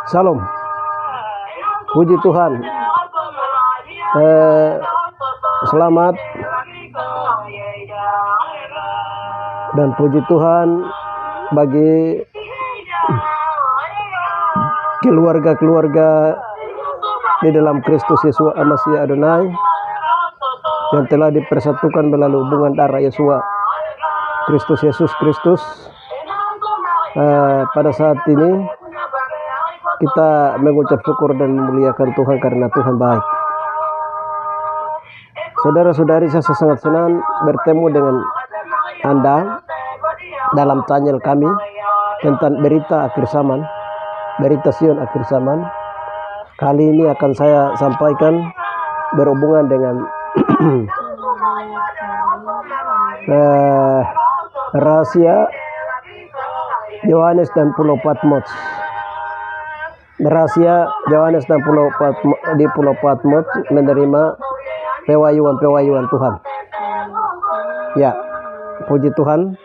Salam. Puji Tuhan. Selamat dan puji Tuhan bagi keluarga-keluarga di dalam Kristus Yesus Masih Adonai yang telah dipersatukan melalui hubungan darah Yesus Kristus Yesus Kristus. Pada saat ini kita mengucap syukur dan memuliakan Tuhan karena Tuhan baik. Saudara-saudari, saya sangat senang bertemu dengan Anda dalam channel kami tentang berita akhir zaman, berita Sion akhir zaman. Kali ini akan saya sampaikan berhubungan dengan rahasia Yohanes dan Pulau Patmos. Rahasia Yohanes dan di Pulau Patmos menerima pewahyuan Tuhan. Ya, puji Tuhan.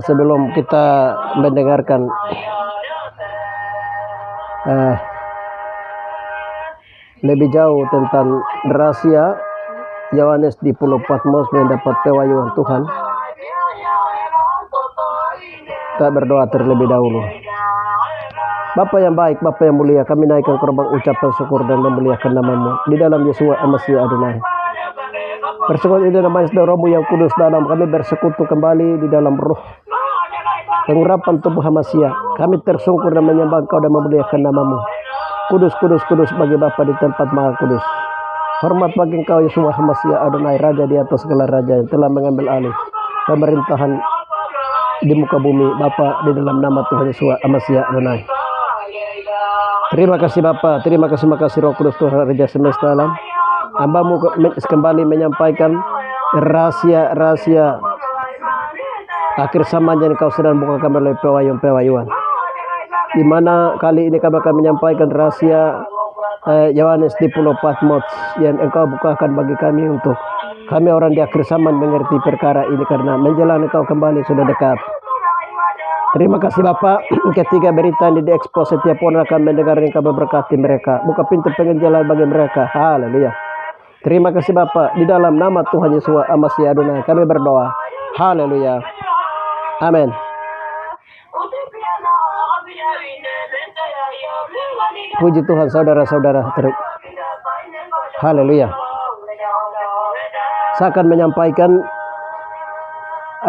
Sebelum kita mendengarkan lebih jauh tentang rahasia Yohanes di Pulau Patmos mendapat pewahyuan Tuhan, kita berdoa terlebih dahulu. Bapa yang baik, Bapa yang mulia, kami naikkan korban ucapan syukur dan memuliakan nama-Mu di dalam Yesus Masih Adonai. Bersekutu di dalam Roh-Mu yang kudus dalam kami bersekutu kembali di dalam roh pengurapan tubuh Hamasia. Kami tersungkur dan menyembah Engkau dan memuliakan nama-Mu. Kudus, kudus, kudus bagi Bapa di tempat maha kudus. Hormat bagi Engkau Yesus Masih Adonai, Raja di atas segala raja yang telah mengambil alih pemerintahan di muka bumi, Bapa, di dalam nama Tuhan Yesus Masih Adonai. Terima kasih Bapa, terima kasih Roh Kudus Tuhan Raja semesta alam. Hamba-Mu kembali menyampaikan rahasia akhir zaman yang Kau sedang bukakan melalui pewahyuan. Di mana kali ini kami akan menyampaikan rahasia Yohanes di Pulau Patmos yang Engkau bukakan bagi kami untuk kami orang di akhir zaman mengerti perkara ini karena menjelang Engkau kembali sudah dekat. Terima kasih Bapak, ketika berita ini diekspos, setiap orang akan mendengar yang Kau berkati mereka. Buka pintu penginjilan bagi mereka. Haleluya. Terima kasih Bapak, di dalam nama Tuhan Yesus Masih Adonai kami berdoa. Haleluya. Amin. Puji Tuhan saudara-saudara. Haleluya. Saya akan menyampaikan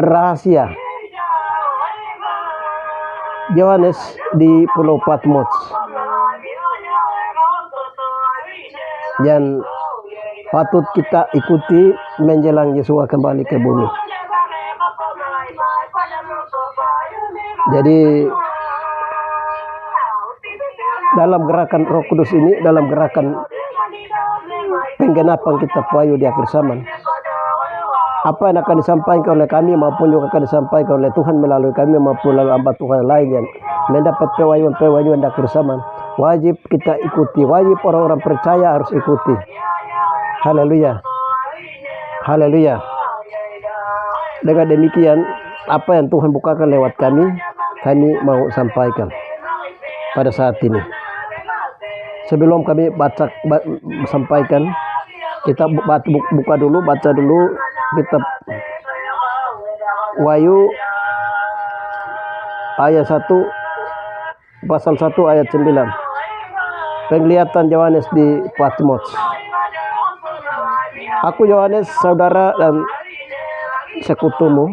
rahasia Yohanes di Pulau Patmos yang patut kita ikuti menjelang Yesus kembali ke bumi. Jadi dalam gerakan Roh Kudus ini, dalam gerakan penggenapan kitab Wahyu di akhir zaman, apa yang akan disampaikan oleh kami maupun juga akan disampaikan oleh Tuhan melalui kami maupun melalui hamba Tuhan lain yang mendapat pewahyuan di akhir zaman, wajib kita ikuti, wajib orang-orang percaya harus ikuti. Haleluya. Haleluya. Dengan demikian, apa yang Tuhan bukakan lewat kami mau sampaikan pada saat ini. Sebelum kami sampaikan, kita baca dulu kitab Wahyu ayat 1 pasal 1 ayat 9. Penglihatan Yohanes di Patmos. Aku Yohanes, saudara dan sekutumu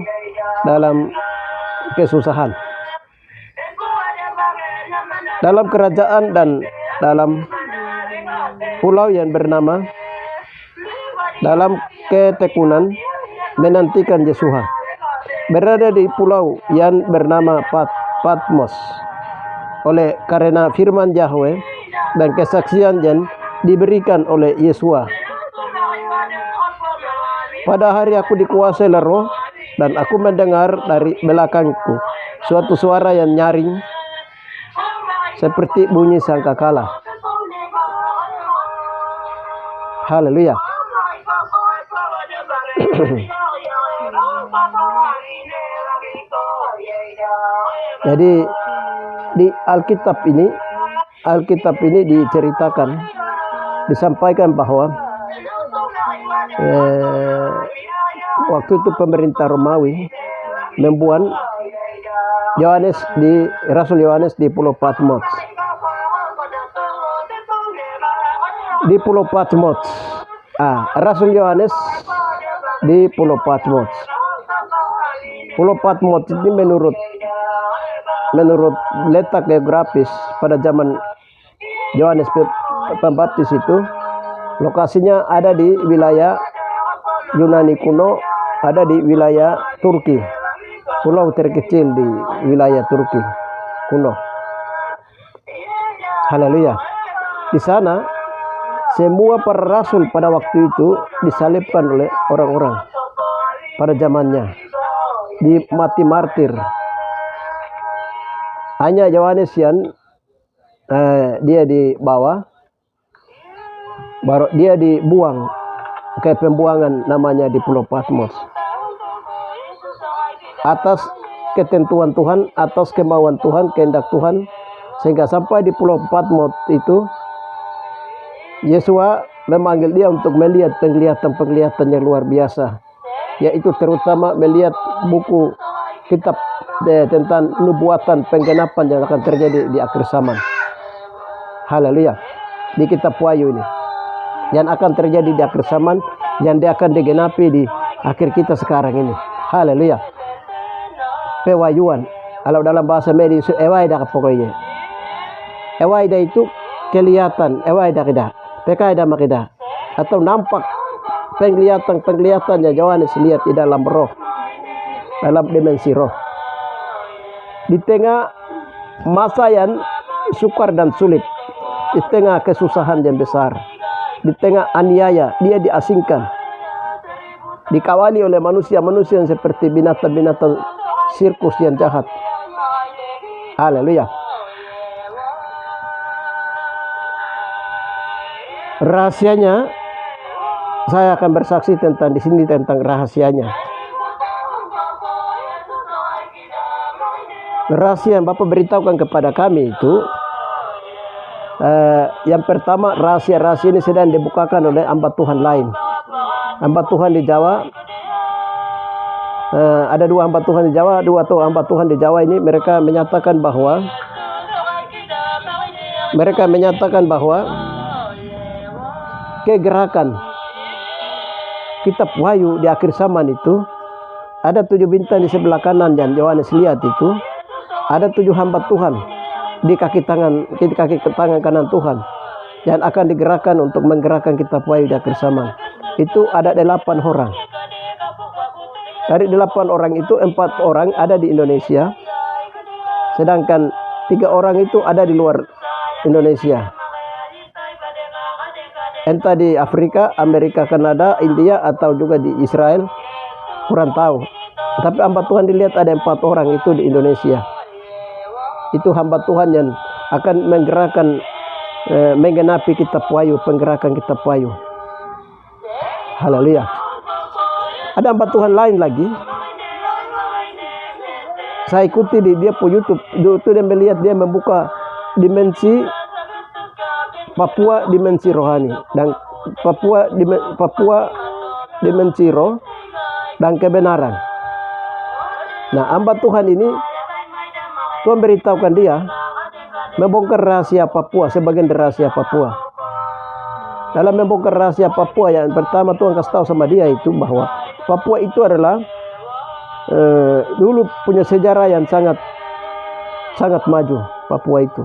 dalam kesusahan, dalam kerajaan dan dalam pulau yang bernama, dalam ketekunan menantikan Yesus, berada di pulau yang bernama Patmos oleh karena firman Yahweh dan kesaksian yang diberikan oleh Yesus. Pada hari aku dikuasai oleh Roh dan aku mendengar dari belakangku suatu suara yang nyaring seperti bunyi sangkakala. Haleluya. Jadi di Alkitab ini diceritakan, disampaikan bahwa waktu itu pemerintah Romawi membuat Rasul Yohanes di Pulau Patmos. Di Pulau Patmos. Rasul Yohanes di Pulau Patmos. Pulau Patmos ini menurut letak geografis pada zaman Yohanes Pembaptis itu, lokasinya ada di wilayah Yunani kuno, ada di wilayah Turki. Pulau terkecil di wilayah Turki kuno. Haleluya. Di sana semua para rasul pada waktu itu disalibkan oleh orang-orang pada zamannya, mati martir. Hanya Yohanes yang dia dibawa, baru dia dibuang ke pembuangan namanya di Pulau Patmos. Atas ketentuan Tuhan, atas kemauan Tuhan, kehendak Tuhan, sehingga sampai di Pulau Patmos itu Yesua memanggil dia untuk melihat penglihatan yang luar biasa, yaitu terutama melihat buku kitab tentang nubuatan penggenapan yang akan terjadi di akhir zaman. Haleluya. Di kitab Wahyu ini yang akan terjadi di akhir zaman, yang dia akan digenapi di akhir kita sekarang ini. Haleluya. Pewahyuan, kalau dalam bahasa medis ewaida pokoknya. Ewaida itu kelihatan, ewaida kita, pekaida makida, atau nampak penglihatannya Yohanes lihat di dalam roh, dalam dimensi roh. Di tengah masa yang sukar dan sulit, di tengah kesusahan yang besar, di tengah aniaya, dia diasingkan, dikawali oleh manusia-manusia yang seperti binatang-binatang sirkus yang jahat. Haleluya. Rahasianya, saya akan bersaksi tentang di sini tentang rahasianya. Rahasia yang Bapak beritahukan kepada kami itu, yang pertama, rahasia-rahasia ini sedang dibukakan oleh hamba Tuhan lain. Hamba Tuhan di Jawa, ada dua hamba Tuhan di Jawa, hamba Tuhan di Jawa ini mereka menyatakan bahwa kegerakan kitab Wahyu di akhir zaman itu ada 7 bintang di sebelah kanan yang Yohanes lihat itu, ada 7 hamba Tuhan di kaki tangan kanan Tuhan yang akan digerakkan untuk menggerakkan kitab Wahyu di akhir zaman. Itu ada 8 orang. Dari 8 orang itu 4 orang ada di Indonesia, sedangkan 3 orang itu ada di luar Indonesia. Entah di Afrika, Amerika, Kanada, India, atau juga di Israel, kurang tahu. Tapi hamba Tuhan dilihat ada 4 orang itu di Indonesia. Itu hamba Tuhan yang akan menggerakkan, menggenapi kitab Wahyu, penggerakan kitab Wahyu. Haleluya. Ada hamba Tuhan lain lagi, saya ikuti di dia po YouTube. Itu dia melihat, dia membuka dimensi Papua, dimensi rohani, dan Papua dimensi roh dan kebenaran. Nah, hamba Tuhan ini, Tuhan beritahukan dia membongkar rahasia Papua, sebagian dari rahasia Papua. Dalam membongkar rahasia Papua, yang pertama Tuhan kasih tahu sama dia itu bahwa Papua itu adalah dulu punya sejarah yang sangat maju. Papua itu,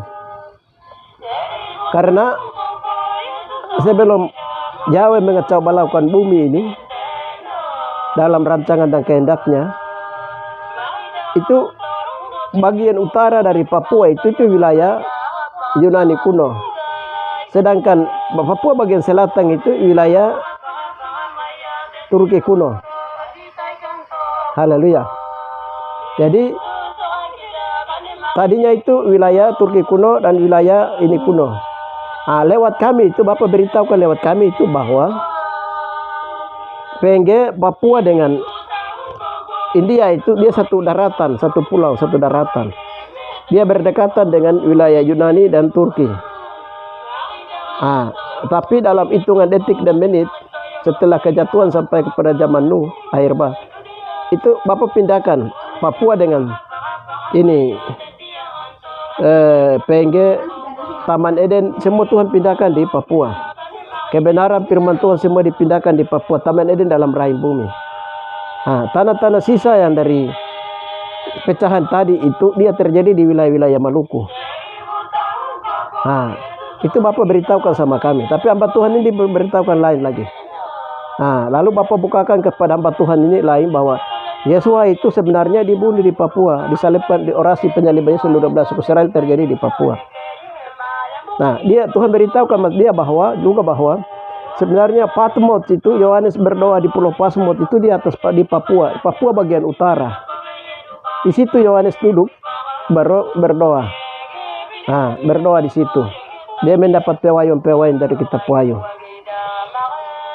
karena sebelum Yahweh mengacau balaukan bumi ini dalam rancangan dan kehendaknya, itu bagian utara dari Papua itu wilayah Yunani kuno, sedangkan Papua bagian selatan itu wilayah Turki kuno. Haleluya. Jadi tadinya itu wilayah Turki kuno dan wilayah ini kuno. Lewat kami itu, Bapak beritahukan lewat kami itu bahwa PNG Papua dengan India itu dia satu daratan, satu pulau, satu daratan. Dia berdekatan dengan wilayah Yunani dan Turki. Tapi dalam hitungan detik dan menit setelah kejatuhan sampai kepada zaman Nuh, akhir bah, itu Bapak pindahkan Papua dengan ini PNG, Taman Eden, semua Tuhan pindahkan di Papua. Kebenaran firman Tuhan semua dipindahkan di Papua. Taman Eden dalam rahim bumi. Tanah-tanah sisa yang dari pecahan tadi itu dia terjadi di wilayah-wilayah Maluku. Itu Bapak beritahukan sama kami. Tapi hamba Tuhan ini beritahukan lain lagi. Lalu Bapak bukakan kepada hamba Tuhan ini lain bahwa Yesua itu sebenarnya dibunuh di Papua, disalibkan, di orasi penyalibannya seluruh 12 suku Israel terjadi di Papua. Tuhan beritahukan dia bahwa sebenarnya Patmos itu, Yohanes berdoa di Pulau Patmos itu di atas di Papua bagian utara. Di situ Yohanes duduk berdoa. Berdoa di situ. Dia mendapat pewayun dari kitab Wahyu.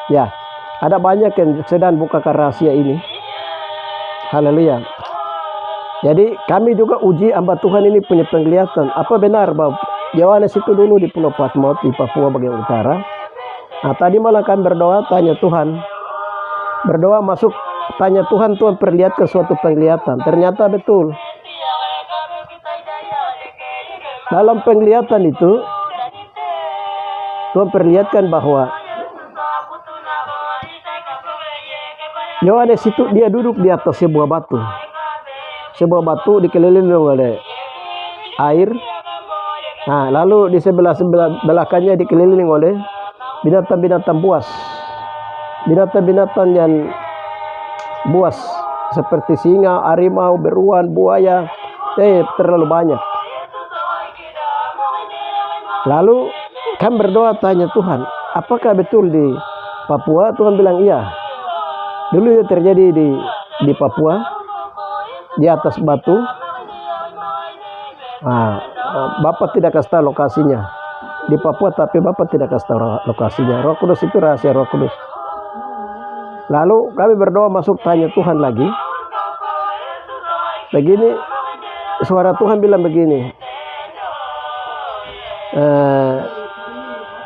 Ya, ada banyak yang sedang bukakan rahasia ini. Haleluya. Jadi kami juga uji hamba Tuhan ini punya penglihatan. Apa benar bahwa Yohanes itu dulu di Pulau Patmos di Papua bagian utara? Tadi malam kami berdoa, tanya Tuhan. Berdoa masuk, tanya Tuhan, Tuhan perlihatkan suatu penglihatan. Ternyata betul. Dalam penglihatan itu, Tuhan perlihatkan bahwa Yohanes itu dia duduk di atas sebuah batu. Sebuah batu dikelilingi oleh air. Lalu di sebelah belakangnya dikelilingi oleh binatang-binatang buas. Binatang-binatang yang buas seperti singa, harimau, beruang, buaya, terlalu banyak. Lalu kan berdoa tanya Tuhan, apakah betul di Papua? Tuhan bilang iya. Dulu itu terjadi di Papua, di atas batu. Bapak tidak kasih tahu lokasinya di Papua, tapi Bapak tidak kasih tahu lokasinya. Roh Kudus itu rahasia Roh Kudus. Lalu kami berdoa masuk tanya Tuhan lagi. Begini, suara Tuhan bilang begini.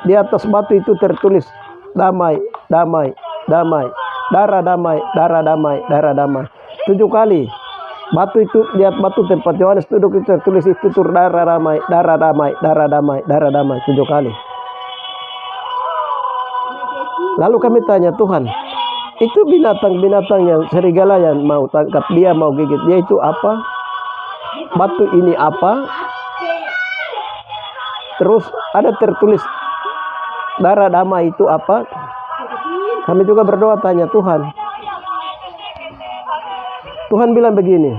Di atas batu itu tertulis damai, damai, damai, darah damai, darah damai, darah damai. 7 kali. Batu itu, lihat batu tempat Yohanes duduk itu tertulis itu darah damai, darah damai, darah damai, darah damai 7 kali. Lalu kami tanya Tuhan, itu binatang-binatang yang serigala yang mau tangkap dia, mau gigit dia itu apa? Batu ini apa? Terus ada tertulis darah damai itu apa? Kami juga berdoa tanya Tuhan. Tuhan bilang begini,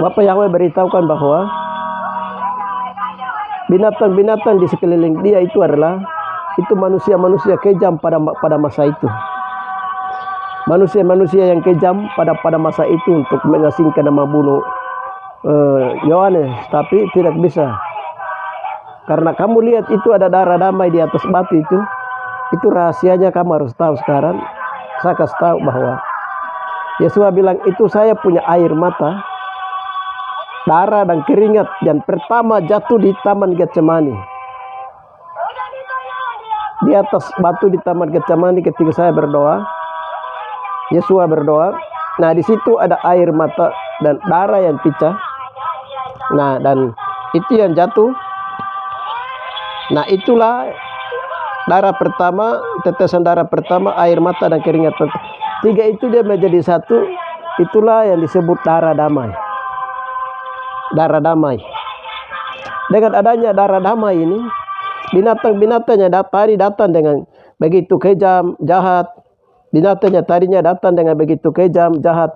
Bapak Yahweh beritahukan bahwa binatang-binatang di sekeliling dia itu adalah itu manusia-manusia kejam pada masa itu. Manusia-manusia yang kejam pada masa itu untuk mengasingkan nama bunuh Yohanes, tapi tidak bisa. Karena kamu lihat itu ada darah damai di atas batu itu rahasianya kamu harus tahu sekarang. Saya kasih tahu bahwa Yesua bilang itu saya punya air mata, darah dan keringat yang pertama jatuh di Taman Getsemani. Di atas batu di Taman Getsemani ketika saya berdoa, Yesua berdoa. Nah di situ ada air mata dan darah yang pecah. Nah dan itu yang jatuh. Nah itulah darah pertama, tetesan darah pertama, air mata dan keringat. 3 itu dia menjadi satu. Itulah yang disebut darah damai. Darah damai. Dengan adanya darah damai ini, binatang-binatangnya tadi datang dengan begitu kejam, jahat. Binatangnya tadinya datang dengan begitu kejam, jahat.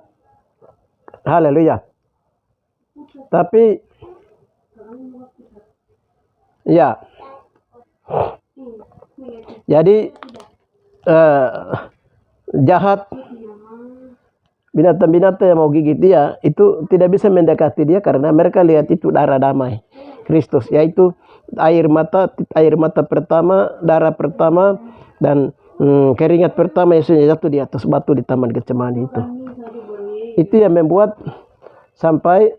Haleluya. Tapi ya, jadi jahat, binatang-binatang yang mau gigit dia itu tidak bisa mendekati dia karena mereka lihat itu darah damai Kristus, yaitu air mata pertama, darah pertama, dan Keringat pertama Yesus jatuh di atas batu di Taman Getsemani itu. Itu yang membuat sampai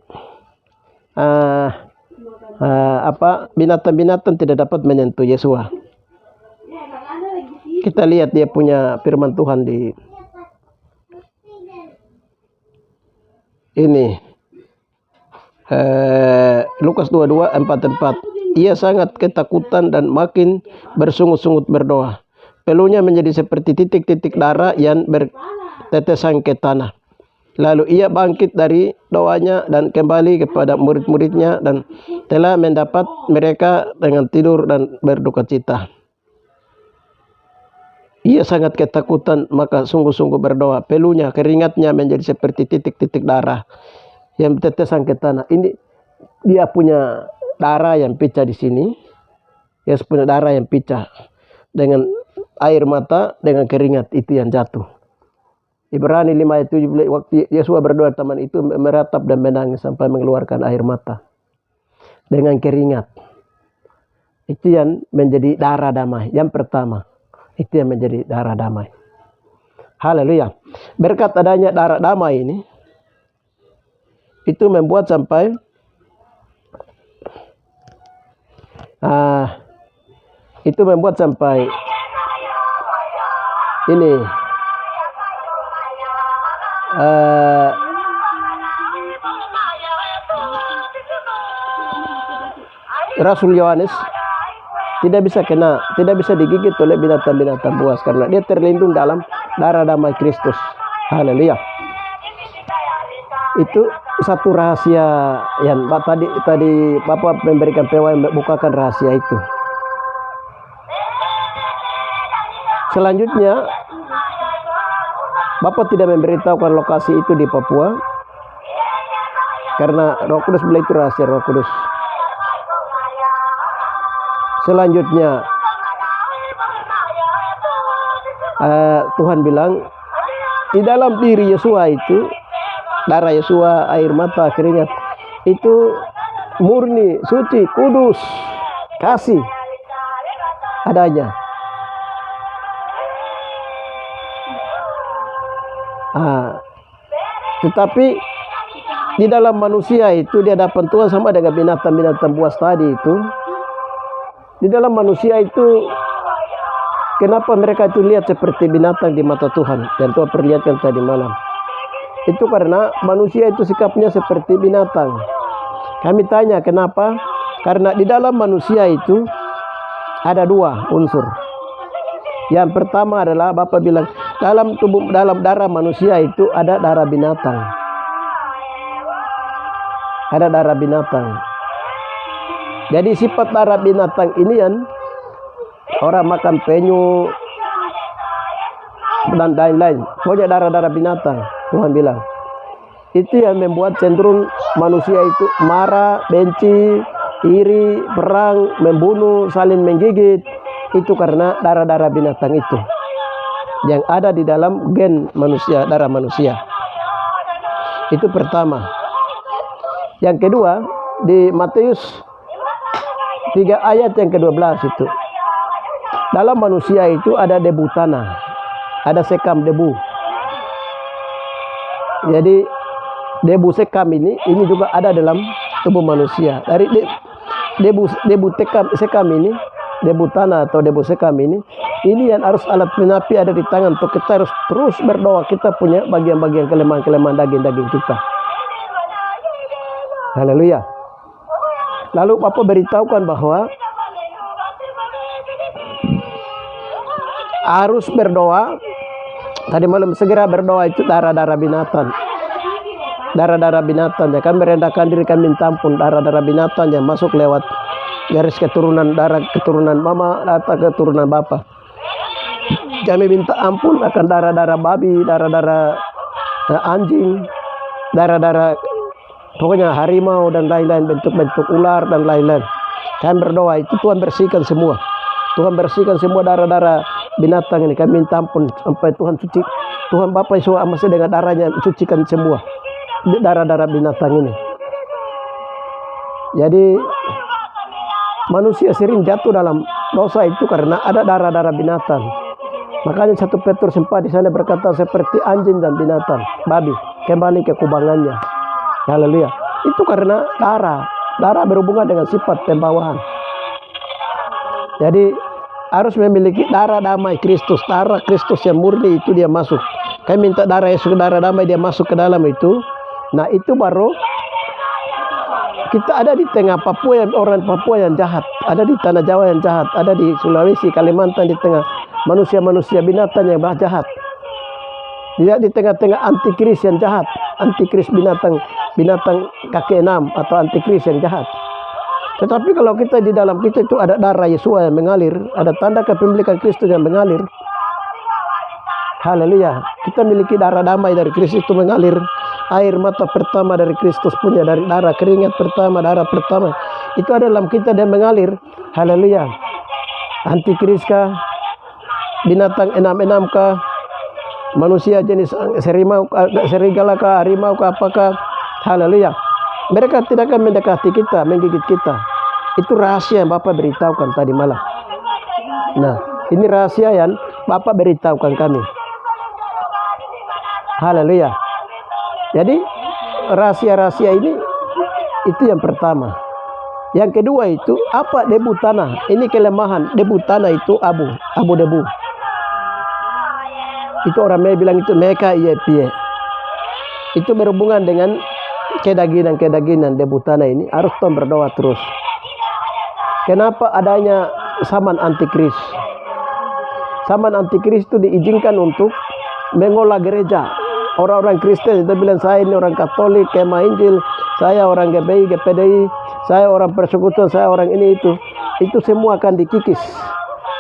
binatang-binatang tidak dapat menyentuh Yesus. Kita lihat dia punya firman Tuhan di ini Lukas 22:44. Ia sangat ketakutan dan makin bersungut-sungut berdoa. Peluhnya menjadi seperti titik-titik darah yang bertetesan ke tanah. Lalu ia bangkit dari doanya dan kembali kepada murid-muridnya dan telah mendapat mereka dengan tidur dan berduka cita. Ia sangat ketakutan, maka sungguh-sungguh berdoa. Peluhnya, keringatnya menjadi seperti titik-titik darah yang bertetesan ke tanah. Ini dia punya darah yang pecah di sini. Dia punya darah yang pecah dengan air mata, dengan keringat itu yang jatuh. Ibrani 5:17, waktu Yesus berdoa taman itu meratap dan menangis sampai mengeluarkan air mata dengan keringat. Itu yang menjadi darah damai. Yang pertama, itu yang menjadi darah damai. Haleluya. Berkat adanya darah damai ini, itu membuat sampai ini Rasul Yohanes tidak bisa digigit oleh binatang-binatang buas karena dia terlindung dalam darah damai Kristus. Haleluya. Itu satu rahasia yang tadi Bapak memberikan pewahyuan membukakan rahasia itu. Selanjutnya Bapak tidak memberitahukan lokasi itu di Papua karena Roh Kudus bilang itu rahasia Roh Kudus. Selanjutnya Tuhan bilang di dalam diri Yesua itu, darah Yesua, air mata, keringat itu murni, suci, kudus, kasih adanya. Tetapi di dalam manusia itu di hadapan Tuhan sama dengan binatang-binatang buas tadi itu. Di dalam manusia itu, kenapa mereka itu lihat seperti binatang di mata Tuhan yang Tuhan perlihatkan tadi malam? Itu karena manusia itu sikapnya seperti binatang. Kami tanya kenapa? Karena di dalam manusia itu ada dua unsur. Yang pertama adalah Bapak bilang dalam darah manusia itu ada darah binatang. Ada darah binatang. Jadi sifat darah binatang ini yang orang makan penyu dan lain-lain. Pokoknya darah-darah binatang, Tuhan bilang. Itu yang membuat cenderung manusia itu marah, benci, iri, perang, membunuh, saling menggigit. Itu karena darah-darah binatang itu yang ada di dalam gen manusia, darah manusia. Itu pertama. Yang kedua, di Matius 3 ayat yang ke-12 itu. Dalam manusia itu ada debu tanah, ada sekam debu. Jadi debu sekam ini juga ada dalam tubuh manusia. Dari debu sekam ini, debu tanah atau debu sekam ini yang harus alat penapi ada di tangan untuk kita harus terus berdoa. Kita punya bagian-bagian kelemahan-kelemahan daging-daging kita. Haleluya. Lalu Bapak beritahukan bahwa harus berdoa. Tadi malam segera berdoa itu darah-darah binatang. Darah-darah binatang. Ya, kami merendahkan diri, kami minta ampun darah-darah binatang yang masuk lewat garis keturunan, darah keturunan mama atau keturunan bapa. Kami minta ampun akan darah-darah babi, darah-darah anjing, darah-darah pokoknya harimau dan lain-lain, bentuk-bentuk ular dan lain-lain. Kami berdoa itu Tuhan bersihkan semua. Tuhan bersihkan semua darah-darah binatang ini. Kami minta ampun sampai Tuhan suci. Tuhan Bapa Yesus masih dengan darahnya sucikan semua darah-darah binatang ini. Jadi manusia sering jatuh dalam dosa itu karena ada darah-darah binatang Makanya 1 Petrus 4 di sana berkata seperti anjing dan binatang, babi kembali ke kubangannya. Haleluya. Itu karena darah berhubungan dengan sifat pembawaan. Jadi harus memiliki darah damai Kristus, darah Kristus yang murni itu dia masuk. Kami minta darah Yesus, darah damai dia masuk ke dalam itu. Nah itu baru kita ada di tengah Papua, orang Papua yang jahat, ada di tanah Jawa yang jahat, ada di Sulawesi, Kalimantan di tengah manusia-manusia binatang yang jahat. Dia di tengah-tengah antikris yang jahat, antikris binatang kaki 6 atau antikris yang jahat. Tetapi kalau kita di dalam kita itu ada darah Yesus yang mengalir, ada tanda kepemilikan Kristus yang mengalir. Haleluya. Kita miliki darah damai dari Kristus itu mengalir. Air mata pertama dari Kristus punya, dari darah keringat pertama, darah pertama. Itu ada dalam kita dan mengalir. Haleluya. Antikris kah? Binatang 6 kah? Manusia jenis serigala kah? Harimau kah? Apakah? Haleluya. Mereka tidak akan mendekati kita, menggigit kita. Itu rahasia yang Bapak beritahukan tadi malam. Nah, ini rahasia yang Bapak beritahukan kami. Haleluya. Jadi rahasia-rahasia ini itu yang pertama. Yang kedua itu apa? Debu tanah. Ini kelemahan. Debu tanah itu abu debu. Itu orang bilang itu meka iya pie. Itu berhubungan dengan kedaginan debu tanah ini. Harus tom berdoa terus. Kenapa adanya zaman antikris? Zaman antikris itu diizinkan untuk mengolah gereja. Orang-orang Kristen itu bilang saya ini orang Katolik, Kemah Injil, saya orang GBI, GPDI, saya orang persekutuan, saya orang ini itu. Itu semua akan dikikis,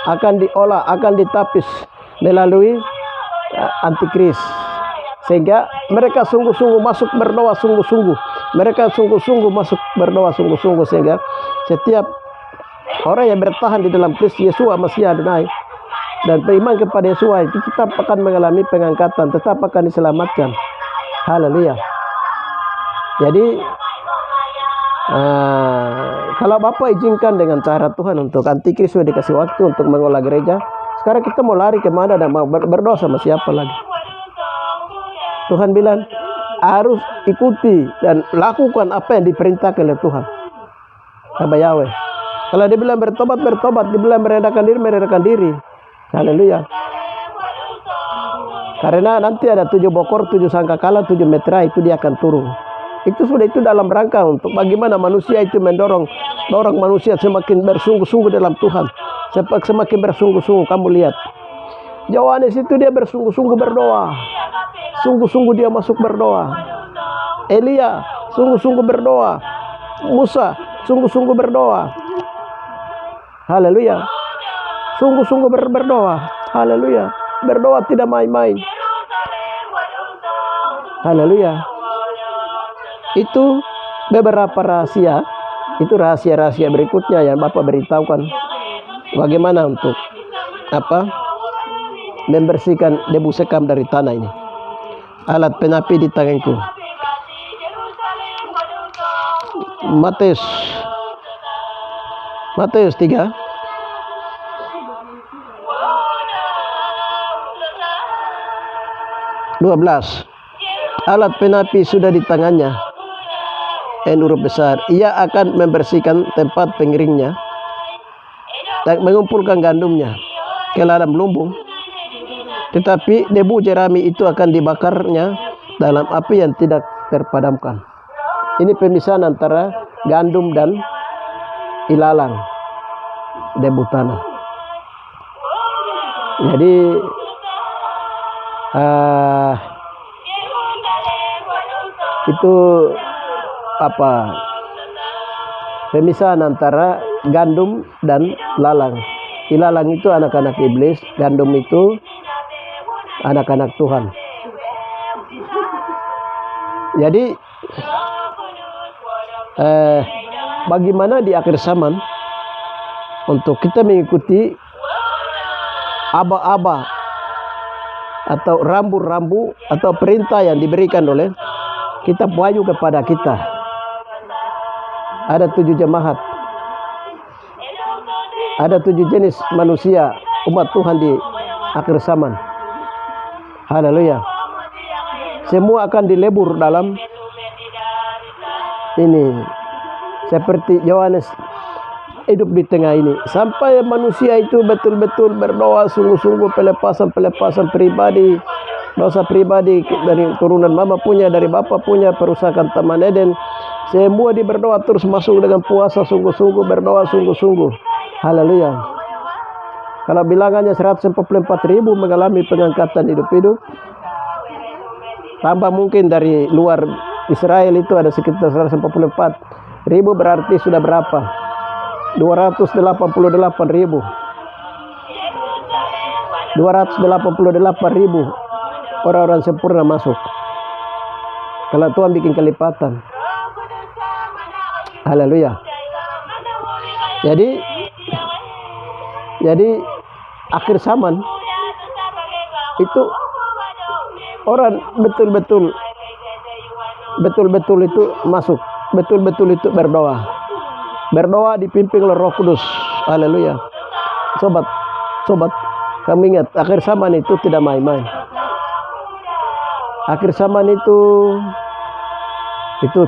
akan diolah, akan ditapis melalui antikris. Sehingga mereka sungguh-sungguh masuk berdoa sungguh-sungguh. Mereka sungguh-sungguh masuk berdoa sungguh-sungguh. Sehingga setiap orang yang bertahan di dalam Kristus Yesus Mesias Adonai dan beriman kepada Yesus itu tetap akan mengalami pengangkatan, tetap akan diselamatkan. Haleluya. Jadi kalau Bapak izinkan dengan cara Tuhan untuk antikris sudah dikasih waktu untuk mengolah gereja, sekarang kita mau lari kemana dan mau berdoa sama siapa lagi? Tuhan bilang harus ikuti dan lakukan apa yang diperintahkan oleh Tuhan. Hamba Yahweh. Kalau dia bilang bertobat, dia bilang merendahkan diri. Haleluya. Karena nanti ada 7 bokor, 7 sangkakala, 7 meterai itu dia akan turun. Itu sudah itu dalam rangka untuk bagaimana manusia itu mendorong manusia semakin bersungguh-sungguh dalam Tuhan. Semakin bersungguh-sungguh. Kamu lihat Yohanes itu dia bersungguh-sungguh berdoa. Sungguh-sungguh dia masuk berdoa. Elia sungguh-sungguh berdoa. Musa sungguh-sungguh berdoa. Haleluya. Sungguh-sungguh berdoa. Haleluya. Berdoa tidak main-main. Haleluya. Itu beberapa rahasia. Itu rahasia-rahasia berikutnya yang Bapak beritahukan. Bagaimana untuk membersihkan debu sekam dari tanah ini. Alat penapi di tanganku. Matius 3 12. Alat penapi sudah di tangannya. Huruf besar. Ia akan membersihkan tempat pengiringnya dan mengumpulkan gandumnya ke dalam lumbung. Tetapi debu jerami itu akan dibakarnya dalam api yang tidak terpadamkan. Ini pemisahan antara gandum dan ilalang, debu tanah. Jadi itu pemisahan antara gandum dan lalang. Ilalang itu anak-anak iblis, gandum itu anak-anak Tuhan. Jadi bagaimana di akhir zaman untuk kita mengikuti aba-aba atau rambu-rambu atau perintah yang diberikan oleh kitab Wahyu kepada kita. Ada 7 jemaat. Ada 7 jenis manusia umat Tuhan di akhir zaman. Haleluya. Semua akan dilebur dalam ini, seperti Yohanes hidup di tengah ini, sampai manusia itu betul-betul berdoa sungguh-sungguh, pelepasan pribadi, dosa pribadi dari turunan mama punya, dari bapa punya, perusakan Taman Eden. Semua berdoa terus, masuk dengan puasa sungguh-sungguh, berdoa sungguh-sungguh. Haleluya. Kalau bilangannya 144.000 mengalami pengangkatan hidup-hidup, tambah mungkin dari luar Israel itu ada sekitar 144.000, berarti sudah berapa? 288.000. 288.000 orang-orang sempurna masuk. Kalau Tuhan bikin kelipatan. Haleluya. Jadi akhir zaman itu orang betul-betul itu masuk, betul-betul itu berdoa dipimpin oleh Roh Kudus. Haleluya. Sobat, kami ingat akhir zaman itu tidak main-main. Akhir zaman itu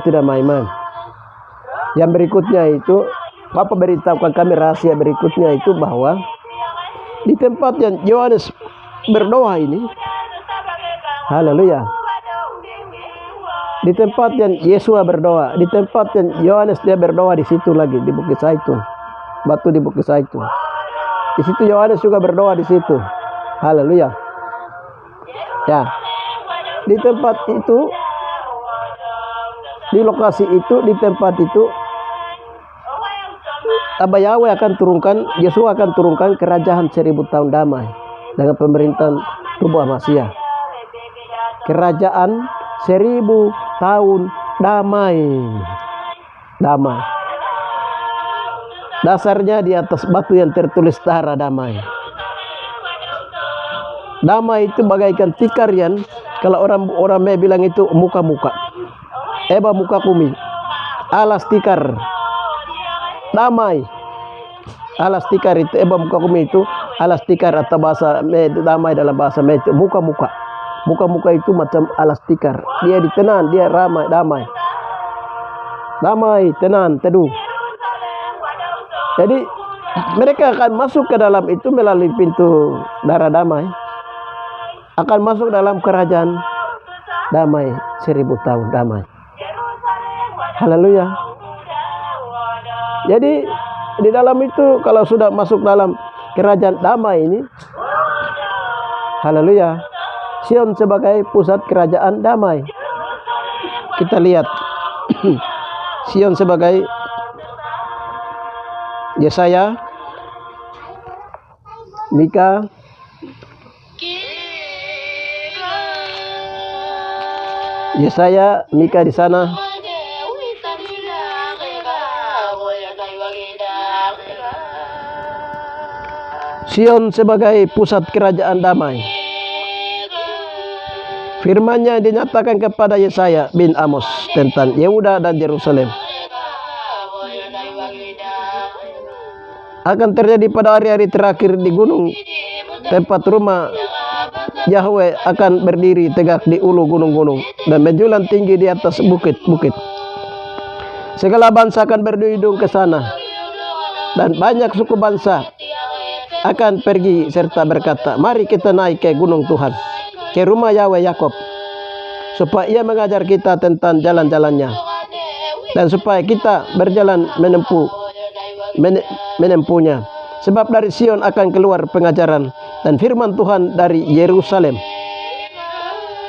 tidak main-main. Yang berikutnya itu, Bapak beritahukan kami rahasia berikutnya itu, bahwa di tempat yang Yohanes berdoa ini, haleluya, di tempat yang Yesus berdoa, di tempat yang Yohanes dia berdoa, di situ lagi di Bukit Zaitun, batu di Bukit Zaitun. Di situ Yohanes juga berdoa di situ. Haleluya. Ya. Di tempat itu, di lokasi itu, di tempat itu, Abah Yahweh akan turunkan, Yesus akan turunkan kerajaan 1000 tahun damai dengan pemerintahan tubuh Masiah. Kerajaan 1000 tahun damai. Dasarnya di atas batu yang tertulis Tara Damai. Damai itu bagaikan tikar yang, kalau orang bilang itu muka-muka. Eba muka kumi. Alas tikar. Damai. Alas tikar itu, eba muka kumi itu alas tikar, atau bahasa damai dalam bahasa itu muka-muka. Muka-muka itu macam alas tikar. Dia ditenan, dia ramai, damai. Damai, tenang, teduh. Jadi mereka akan masuk ke dalam itu melalui pintu darah damai. Akan masuk dalam kerajaan damai 1000 tahun damai. Haleluya. Jadi di dalam itu, kalau sudah masuk dalam kerajaan damai ini, haleluya, Sion sebagai pusat kerajaan damai. Kita lihat Sion sebagai Yesaya, Mika, Yesaya, Mika di sana. Sion sebagai pusat kerajaan damai. Firman-Nya dinyatakan kepada Yesaya bin Amos tentang Yehuda dan Yerusalem. Akan terjadi pada hari-hari terakhir di gunung, tempat rumah Yahweh akan berdiri tegak di ulu gunung-gunung dan menjulang tinggi di atas bukit-bukit. Segala bangsa akan berduyung ke sana, dan banyak suku bangsa akan pergi serta berkata, mari kita naik ke gunung Tuhan, ke rumah Yahweh Yakob, supaya Ia mengajar kita tentang jalan-jalannya, dan supaya kita berjalan menempuhnya. Sebab dari Sion akan keluar pengajaran dan firman Tuhan dari Yerusalem.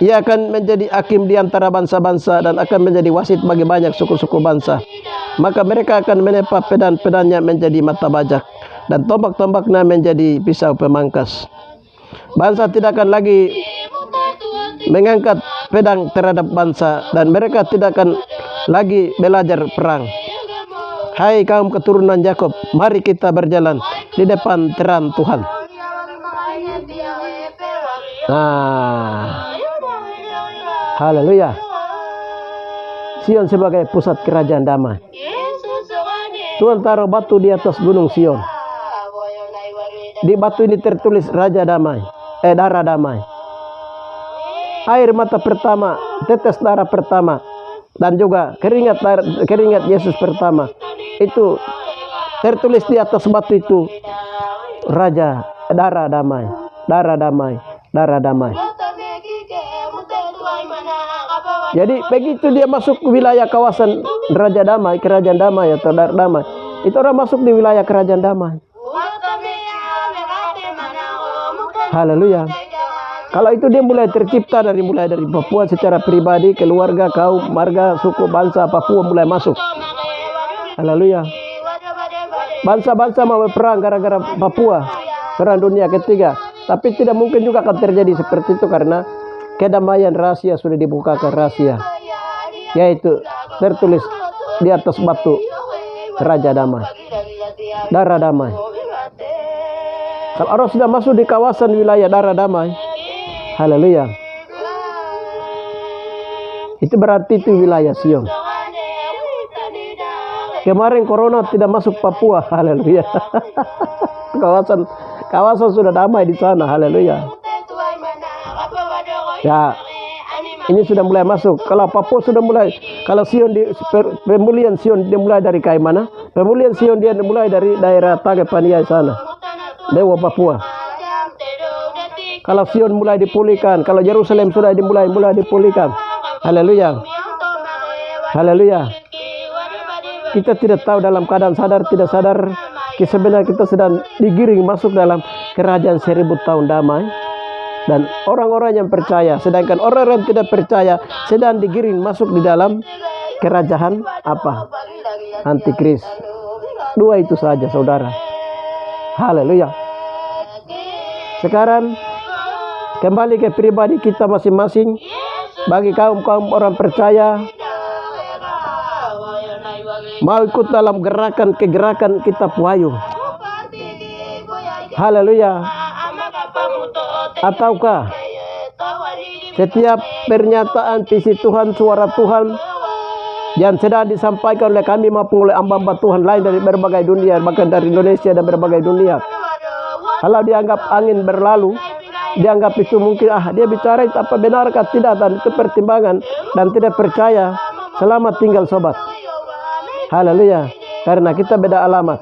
Ia akan menjadi hakim di antara bangsa-bangsa dan akan menjadi wasit bagi banyak suku-suku bangsa. Maka mereka akan menepa pedang-pedangnya menjadi mata bajak, dan tombak-tombaknya menjadi pisau pemangkas. Bangsa tidak akan lagi mengangkat pedang terhadap bangsa, dan mereka tidak akan lagi belajar perang. Hai kaum keturunan Yakob, mari kita berjalan di depan terang Tuhan. Haleluya. Sion sebagai pusat kerajaan damai. Tuhan taruh batu di atas gunung Sion. Di batu ini tertulis Raja Damai. darah damai. Air mata pertama, tetes darah pertama, dan juga keringat Yesus pertama, itu tertulis di atas batu itu, Raja, darah damai, darah damai, darah damai. Jadi begitu dia masuk ke wilayah kawasan Raja Damai, Kerajaan Damai atau Darah Damai, itu orang masuk di wilayah Kerajaan Damai. Haleluya. Kalau itu dia mulai tercipta mulai dari Papua secara pribadi, keluarga, kaum, marga, suku, bangsa Papua mulai masuk. Haleluya. Bangsa-bangsa mau berperang gara-gara Papua, perang dunia ketiga. Tapi tidak mungkin juga akan terjadi seperti itu karena kedamaian rahasia sudah dibukakan rahasia. Yaitu tertulis di atas batu, Raja Damai, Darah Damai. Kalau orang sudah masuk di kawasan wilayah Darah Damai, haleluya, itu berarti itu wilayah Sion. Kemarin corona tidak masuk Papua, haleluya. Kawasan sudah damai di sana, haleluya. Ya, ini sudah mulai masuk. Kalau Papua sudah mulai, kalau Sion pemulihan Sion dimulai dari kayak mana? Pemulihan Sion dia dimulai dari daerah Tagapania sana, Dewa Papua. Kalau Sion mulai dipulihkan, kalau Yerusalem sudah mulai dipulihkan. Haleluya. Haleluya. Kita tidak tahu dalam keadaan sadar tidak sadar, sebenarnya kita sedang digiring masuk dalam kerajaan 1000 tahun damai. Dan orang-orang yang percaya, sedangkan orang-orang yang tidak percaya sedang digiring masuk di dalam kerajaan apa? Antikris. Dua itu saja, saudara. Haleluya. Sekarang kembali ke pribadi kita masing-masing. Bagi kaum orang percaya, mau ikut dalam kegerakan kita puayu. Haleluya. Ataukah setiap pernyataan visi Tuhan, suara Tuhan yang sedang disampaikan oleh kami maupun oleh hamba-hamba Tuhan lain dari berbagai dunia, bahkan dari Indonesia dan berbagai dunia, kalau dianggap angin berlalu, dianggap itu mungkin dia bicara itu apa benarkah tidak, dan itu pertimbangan dan tidak percaya, selamat tinggal sobat. Haleluya. Karena kita beda alamat.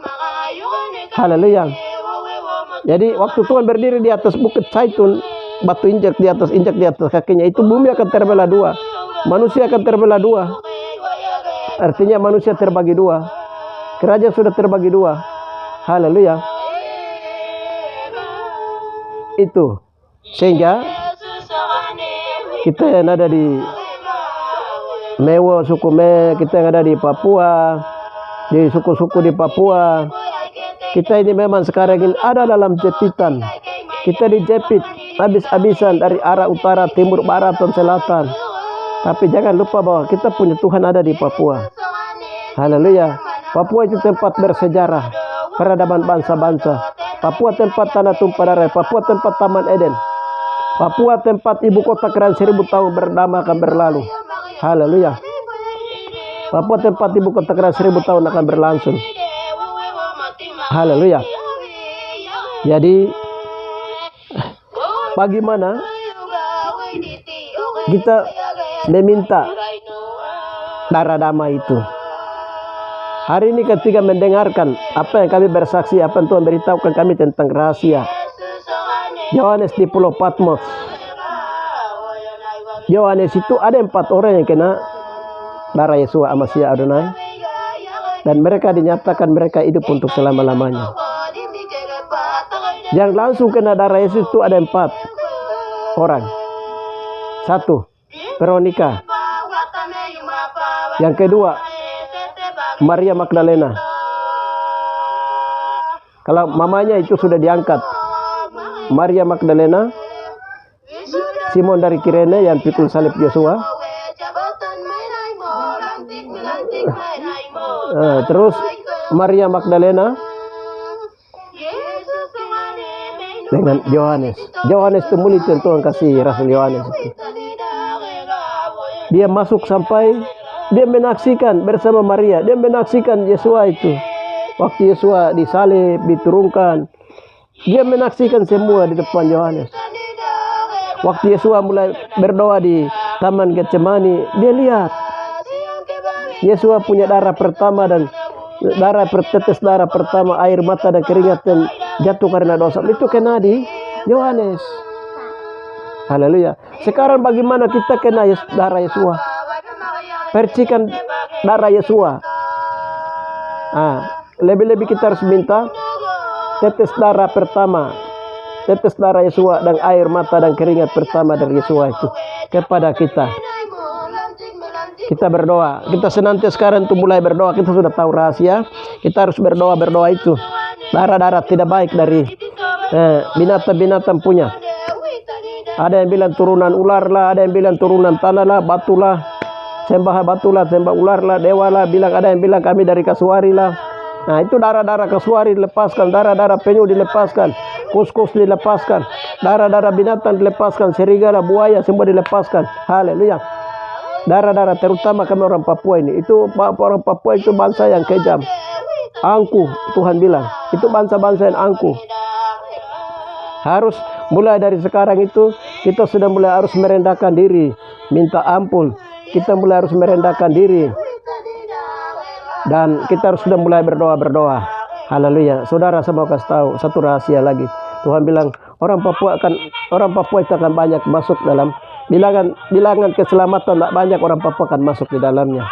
Haleluya. Jadi waktu Tuhan berdiri di atas bukit Zaitun, batu injak di atas kakinya, itu bumi akan terbelah dua, manusia akan terbelah dua. Artinya manusia terbagi dua, kerajaan sudah terbagi dua. Haleluya. Itu sehingga kita yang ada di Mewo, suku kita yang ada di Papua, di suku-suku di Papua, kita ini memang sekarang ini ada dalam jepitan. Kita dijepit habis-habisan dari arah utara, timur, barat, dan selatan. Tapi jangan lupa bahwa kita punya Tuhan ada di Papua. Haleluya. Papua itu tempat bersejarah, peradaban bangsa-bangsa. Papua tempat tanah tumpah darah. Papua tempat Taman Eden. Papua tempat ibu kota kerajaan 1000 tahun berdamai akan berlalu. Haleluya. Papua tempat ibu kota kerajaan 1000 tahun akan berlangsung. Haleluya. Jadi bagaimana kita meminta darah damai itu? Hari ini ketika mendengarkan apa yang kami bersaksi, apa yang Tuhan beritahukan kami tentang rahasia Yohanes di Pulau Patmos. Yohanes itu ada 4 orang yang kena darah Yesua Amasiah Adonai, dan mereka dinyatakan mereka hidup untuk selama-lamanya. Yang langsung kena darah Yesus itu ada 4 orang. 1, Veronica. Yang kedua, Maria Magdalena. Kalau mamanya itu sudah diangkat, Maria Magdalena. Simon dari Kirene yang pikul salib Yesua. Terus Maria Magdalena dengan Yohanes. Yohanes itu murid yang Tuhan kasih, Rasul Yohanes itu. Dia masuk sampai dia menyaksikan bersama Maria, dia menyaksikan Yesua itu. Waktu Yesua disalib, diturunkan, dia menyaksikan semua di depan Yohanes. Waktu Yesus mulai berdoa di Taman Getsemani, dia lihat Yesus punya darah pertama dan tetes darah pertama, air mata dan keringat yang jatuh karena dosa itu kena di Yohanes. Haleluya. Sekarang bagaimana kita kena darah Yesus? Percikan darah Yesus. Lebih-lebih kita harus minta tetes darah pertama, tetes darah Yesus dan air mata dan keringat pertama dari Yesus itu kepada kita. Kita berdoa, kita senantiasa sekarang itu mulai berdoa. Kita sudah tahu rahasia, kita harus berdoa itu. Darah-darah tidak baik dari binatang-binatang punya. Ada yang bilang turunan ular lah, ada yang bilang turunan tanah lah, batu lah, sembah batu lah, sembah ular lah, dewa lah. Ada yang bilang kami dari kasuari lah. Nah itu darah-darah kasuari dilepaskan, darah-darah penyu dilepaskan, kus-kus dilepaskan, darah-darah binatang dilepaskan, serigala, buaya semua dilepaskan. Haleluya. Darah-darah terutama kami orang Papua ini. Itu orang Papua itu bangsa yang kejam, angkuh. Tuhan bilang itu bangsa-bangsa yang angkuh. Harus mulai dari sekarang itu kita sudah mulai harus merendahkan diri, minta ampun. Kita mulai harus merendahkan diri dan kita harus sudah mulai berdoa. Haleluya. Saudara, saya mau kasih tahu satu rahasia lagi. Tuhan bilang orang Papua itu akan banyak masuk dalam bilangan keselamatan. Tak banyak orang Papua akan masuk di dalamnya.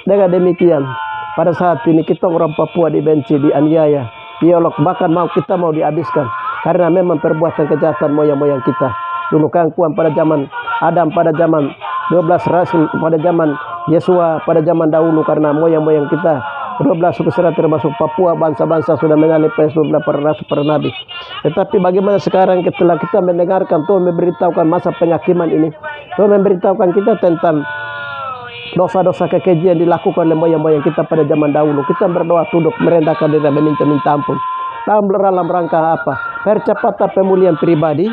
Dengan demikian, pada saat ini kita orang Papua dibenci, dianiaya, diolok, bahkan kita mau dihabiskan karena memang perbuatan kejahatan moyang-moyang kita. Dulu kangkuan pada zaman Adam, pada zaman 12 rasul, pada zaman Yesua, pada zaman dahulu, karena moyang-moyang kita 12 suku Serat termasuk Papua, bangsa-bangsa sudah menyalip Yesus para rasul, para nabi. Tetapi bagaimana sekarang setelah kita mendengarkan Tuhan memberitahukan masa penghakiman ini, Tuhan memberitahukan kita tentang dosa-dosa kekejian dilakukan oleh moyang-moyang kita pada zaman dahulu. Kita berdoa tunduk, merendahkan diri, meminta ampun. Dalam rangka apa? Percepatan pemulihan pribadi,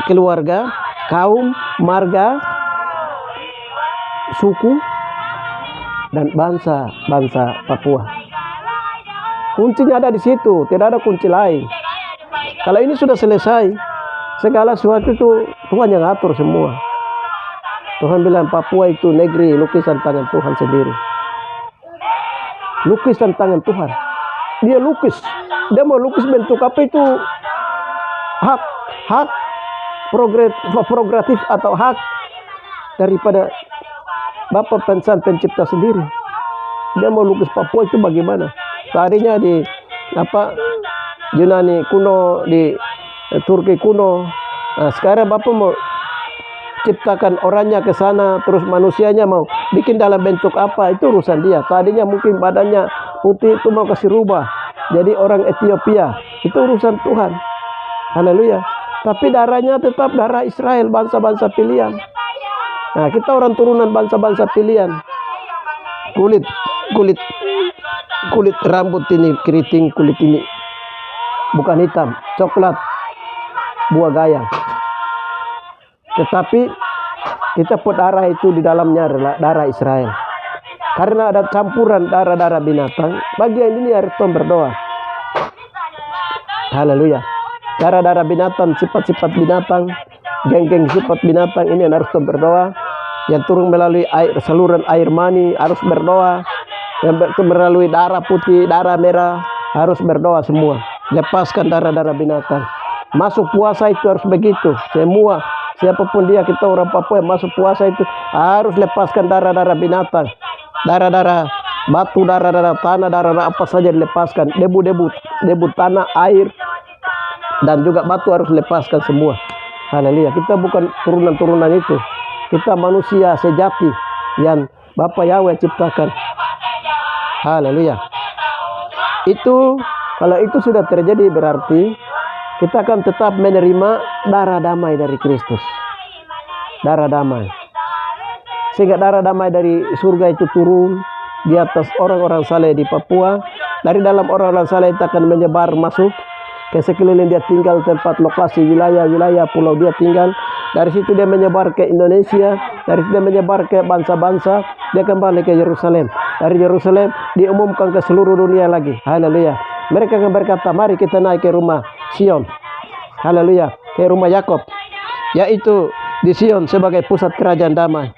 keluarga, kaum, marga, suku, dan bangsa Papua. Kuncinya ada di situ, tidak ada kunci lain. Kalau ini sudah selesai, segala sesuatu itu Tuhan yang atur semua. Tuhan bilang Papua itu negeri lukisan tangan Tuhan sendiri. Lukisan tangan Tuhan. Dia lukis. Dia mau lukis bentuk apa itu hak progresif atau hak daripada Bapa pencipta sendiri. Dia mau lukis Papua itu bagaimana? Tadinya di Yunani kuno, di Turki kuno. Nah, sekarang Bapak mau ciptakan orangnya ke sana, terus manusianya mau bikin dalam bentuk apa, itu urusan dia. Tadinya mungkin badannya putih, itu mau kasih rubah jadi orang Ethiopia, itu urusan Tuhan. Haleluya. Tapi darahnya tetap darah Israel, bangsa-bangsa pilihan. Nah, kita orang turunan bangsa-bangsa pilihan. Kulit rambut ini keriting, kulit ini bukan hitam, coklat, buah gayang. Tetapi kita put darah itu di dalamnya adalah darah Israel. Karena ada campuran darah-darah binatang, bagian ini harus berdoa. Haleluya. Darah-darah binatang, sifat-sifat binatang, geng-geng sifat binatang ini harus berdoa. Yang turun melalui saluran air mani harus berdoa. Yang melalui darah putih, darah merah harus berdoa semua. Lepaskan darah-darah binatang. Masuk puasa itu harus begitu. Semua, siapapun dia, kita orang Papua yang masuk puasa itu harus lepaskan darah-darah binatang. Darah-darah batu, darah-darah tanah, darah-darah apa saja dilepaskan. Debu tanah, air, dan juga batu harus lepaskan semua. Haleluya. Kita bukan turunan-turunan itu. Kita manusia sejati yang Bapa Yahweh ciptakan. Haleluya. Itu, kalau itu sudah terjadi berarti kita akan tetap menerima darah damai dari Kristus. Darah damai. Sehingga darah damai dari surga itu turun di atas orang-orang saleh di Papua. Dari dalam orang-orang saleh itu akan menyebar masuk ke sekeliling dia tinggal, tempat lokasi wilayah-wilayah pulau dia tinggal. Dari situ dia menyebar ke Indonesia, dari situ dia menyebar ke bangsa-bangsa, dia kembali ke Yerusalem. Dari Yerusalem diumumkan ke seluruh dunia lagi. Haleluya. Mereka akan berkata, mari kita naik ke rumah Sion. Haleluya. Ke rumah Yakob. yaitu di Sion sebagai pusat kerajaan damai.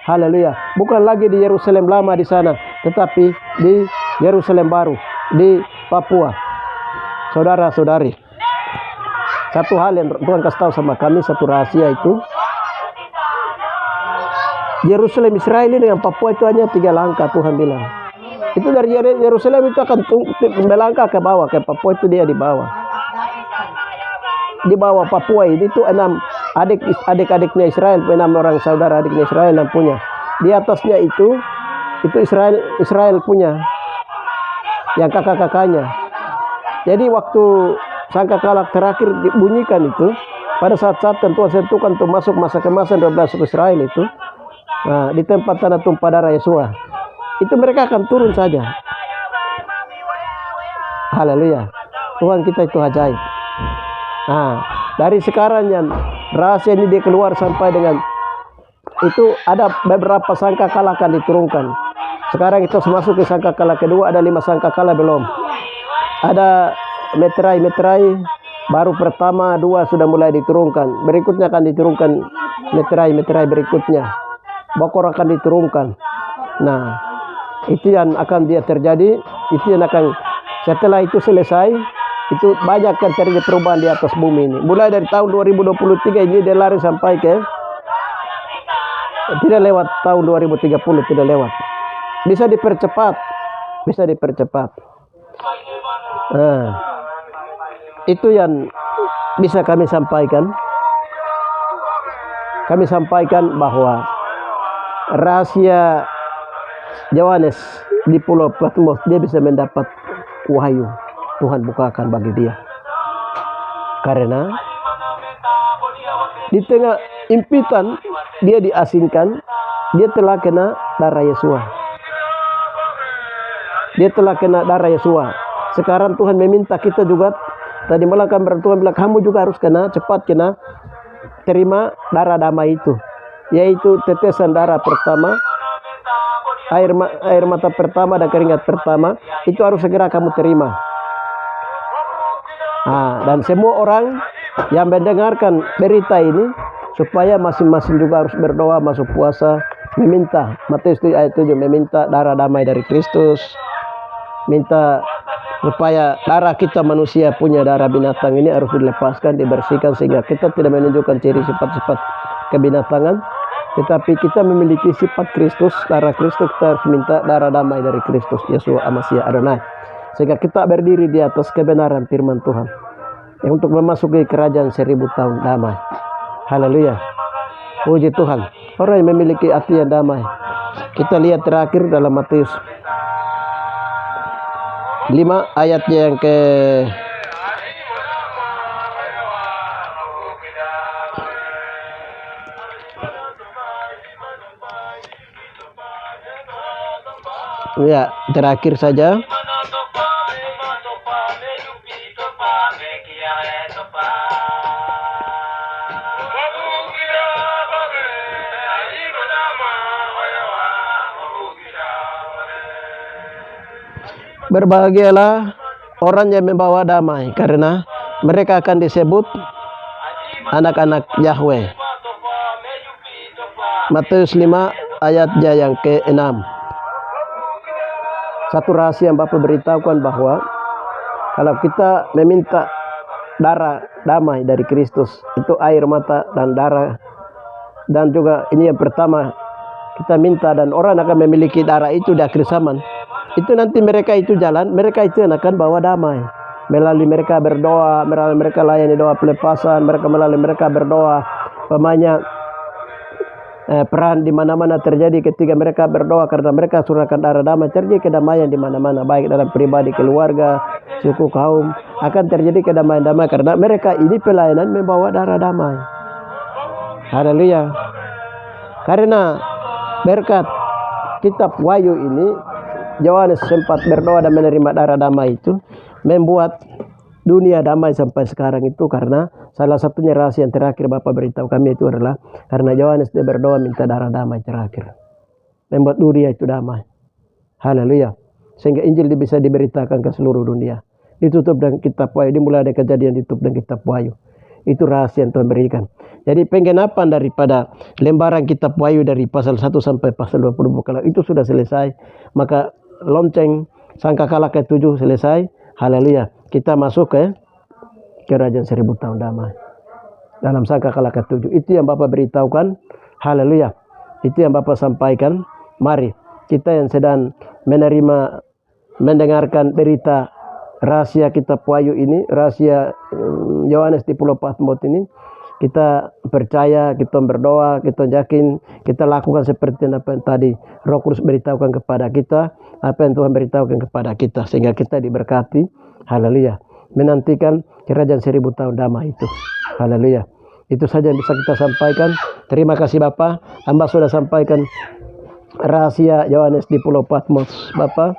Haleluya. Bukan lagi di Yerusalem lama di sana, tetapi di Yerusalem baru, di Papua. Saudara-saudari, satu hal yang Tuhan kasih tahu sama kami, satu rahasia itu, Yerusalem Israel ini dengan Papua itu hanya 3 langkah. Tuhan bilang itu dari Yerusalem itu akan melangkah ke bawah, ke Papua itu dia di bawah. Di bawah Papua ini itu 6 adik-adiknya Israel, 6 orang saudara adiknya Israel yang punya. Di atasnya itu Israel punya, yang kakak-kakaknya. Jadi waktu sangkakala terakhir dibunyikan itu, pada saat-saat Tuhan sentuhkan untuk masuk masa kemasan 12 Israel itu, nah, di tempat tanah tumpah darah Yesua, itu mereka akan turun saja. Haleluya. Tuhan kita itu ajaib. Nah, dari sekarang yang rahasia ini dia keluar sampai dengan itu ada beberapa sangkakala akan diturunkan. Sekarang kita masuk ke sangkakala kedua, ada 5 sangkakala belum. Ada meterai baru pertama 2 sudah mulai diturunkan. Berikutnya akan diturunkan meterai berikutnya. Bokor akan diturunkan. Nah, itu yang akan dia terjadi, itu yang akan setelah itu selesai. Itu banyak yang terjadi perubahan di atas bumi ini. Mulai dari tahun 2023 ini dia lari sampai ke, tidak lewat tahun 2030, tidak lewat. Bisa dipercepat. Nah, itu yang bisa kami sampaikan. Kami sampaikan bahwa rahasia Yohanes di Pulau Patmos, dia bisa mendapat wahyu. Tuhan bukakan bagi dia. Karena di tengah impitan dia diasingkan, dia telah kena darah Yesua. Sekarang Tuhan meminta kita juga, tadi malam Tuhan bilang kamu juga harus cepat terima darah damai itu, yaitu tetesan darah pertama, air mata pertama dan keringat pertama, itu harus segera kamu terima. Nah, dan semua orang yang mendengarkan berita ini, supaya masing-masing juga harus berdoa, masuk puasa, meminta, Matius 7 ayat 7, meminta darah damai dari Kristus, minta supaya darah kita manusia punya darah binatang ini harus dilepaskan, dibersihkan, sehingga kita tidak menunjukkan ciri sifat-sifat kebinatangan, tetapi kita memiliki sifat Kristus, darah Kristus. Kita harus minta darah damai dari Kristus Yesus Masiah Adonai, sehingga kita berdiri di atas kebenaran firman Tuhan yang untuk memasuki kerajaan 1000 tahun damai. Haleluya. Puji Tuhan. Orang yang memiliki hati yang damai. Kita lihat terakhir dalam Matius 5 ayatnya yang ke ya, terakhir saja. Berbahagialah orang yang membawa damai, karena mereka akan disebut anak-anak Yahweh. Matius 5 ayatnya yang ke-6. Satu rahasia yang Bapak beritahukan bahwa kalau kita meminta darah damai dari Kristus, itu air mata dan darah, dan juga ini yang pertama kita minta, dan orang akan memiliki darah itu di akhir zaman. Itu nanti mereka itu jalan, mereka itu yang akan bawa damai. Melalui mereka berdoa, melalui mereka layani doa pelepasan, melalui mereka berdoa. Pemanya peran di mana-mana terjadi ketika mereka berdoa, karena mereka surahkan darah damai, terjadi kedamaian di mana-mana, baik dalam pribadi, keluarga, suku, kaum, akan terjadi kedamaian damai karena mereka ini pelayanan membawa darah damai. Haleluya. Karena berkat kitab Wahyu ini, Yohanes sempat berdoa dan menerima darah damai itu, membuat dunia damai sampai sekarang itu, karena salah satunya rahasia yang terakhir Bapak beritahu kami itu adalah karena Yohanes dia berdoa minta darah damai terakhir, membuat dunia itu damai. Haleluya. Sehingga Injil bisa diberitakan ke seluruh dunia. Ditutup dengan kitab Wahyu, dimulai ada kejadian ditutup dengan kitab Wahyu. Itu rahasia yang Tuhan berikan. Jadi penggenapan daripada lembaran kitab Wahyu dari pasal 1 sampai pasal 20 kalau itu sudah selesai, maka lonceng sangkakala ke-7 selesai. Haleluya. Kita masuk ke kerajaan 1000 tahun damai. Dalam sangkakala ke-7 itu yang Bapak beritahukan. Haleluya. Itu yang Bapak sampaikan. Mari kita yang sedang mendengarkan berita rahasia kitab Wahyu ini, rahasia Yohanes di Pulau Patmos ini, kita percaya, kita berdoa, kita yakin, kita lakukan seperti apa yang tadi Roh Kudus beritahukan kepada kita, apa yang Tuhan beritahukan kepada kita, sehingga kita diberkati. Haleluya. Menantikan kerajaan 1000 tahun damai itu. Haleluya. Itu saja yang bisa kita sampaikan. Terima kasih Bapak. Hamba sudah sampaikan rahasia Yohanes di Pulau Patmos, Bapak,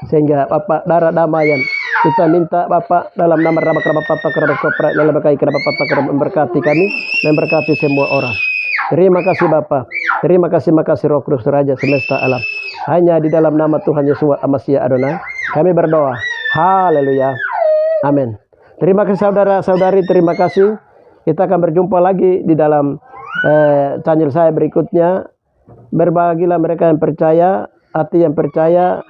sehingga Bapak darah damaian. Kita minta Bapak dalam nama Rama Keraba Papa Keraba Kopra dalam berkait Keraba Papa Keraba memberkati kami, memberkati semua orang. Terima kasih Bapak. Terima kasih Roh Kudus Raja semesta alam. Hanya di dalam nama Tuhan Yesus Masya Adonai kami berdoa. Haleluya. Amin. Terima kasih saudara-saudari, terima kasih. Kita akan berjumpa lagi di dalam channel saya berikutnya. Berbagilah mereka yang percaya, hati yang percaya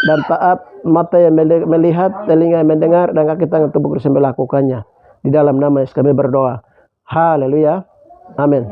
dan taat, mata yang melihat, telinga yang mendengar, dan kaki tangan tubuh Kristus melakukannya. Di dalam nama Yesus kami berdoa. Haleluya. Amin.